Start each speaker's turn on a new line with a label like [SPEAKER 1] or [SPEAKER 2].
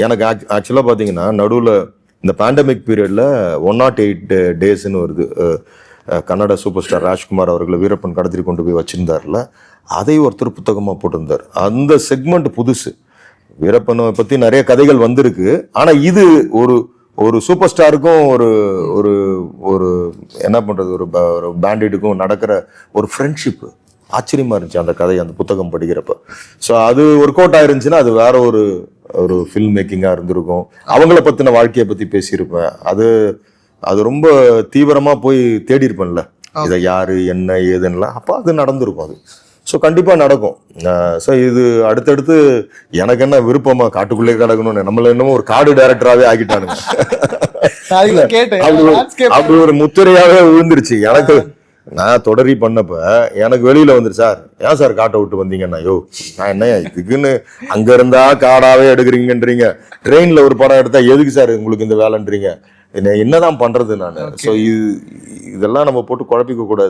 [SPEAKER 1] எனக்கு ஆக்சுவலாக பார்த்தீங்கன்னா நடுவில் இந்த பேண்டமிக் பீரியடில் 108 டேஸ்ன்னு வருது. கன்னட சூப்பர் ஸ்டார் ராஜ்குமார் அவர்களை வீரப்பன் கடத்திரி கொண்டு போய் வச்சிருந்தார்ல, அதை ஒருத்தர் புத்தகமாக போட்டிருந்தார். அந்த செக்மெண்ட் புதுசு. வீரப்பனை பற்றி நிறைய கதைகள் வந்திருக்கு. ஆனால் இது ஒரு ஒரு சூப்பர் ஸ்டாருக்கும் ஒரு ஒரு ஒரு என்ன பண்ணுறது, ஒரு பேண்டிட்டுக்கும் நடக்கிற ஒரு ஃப்ரெண்ட்ஷிப்பு ஆச்சரியமா இருந்துச்சு அந்த கதை, அந்த புத்தகம் படிக்கிறப்ப. ஸோ அது ஒர்க் அவுட் ஆயிருந்துச்சுன்னா அது வேற ஒரு ஒரு ஃபில்ம் மேக்கிங்காக இருந்திருக்கும். அவங்கள பற்றின வாழ்க்கையை பற்றி பேசியிருப்பேன். அது ரொம்ப தீவிரமாக போய் தேடி இருப்பேன்ல, இதை யாரு என்ன ஏதுன்னெலாம். அப்போ அது நடந்திருக்கும். அது ஸோ கண்டிப்பாக நடக்கும். ஸோ இது அடுத்தடுத்து எனக்கு என்ன விருப்பமா காட்டுக்குள்ளே கிடக்கணும்னு, நம்மள என்னமோ ஒரு காடு டைரக்டராகவே ஆகிட்டானுங்க. அப்படி ஒரு முத்திரையாவே விழுந்துருச்சு எனக்கு. நான் தொடரி பண்ணப்ப எனக்கு வெளியில வந்துரு, சார் ஏன் சார் காட்டை விட்டு வந்தீங்கன்னா, யோ நான் என்ன இதுக்குன்னு அங்க இருந்தா காடாவே எடுக்கிறீங்கன்றீங்க, ட்ரெயின்ல ஒரு படம் எடுத்தா எதுக்கு சார் உங்களுக்கு இந்த வேலைன்றீங்க, என்னதான் பண்றது நான். ஸோ இதெல்லாம் நம்ம போட்டு குழப்பிக்க கூடாது.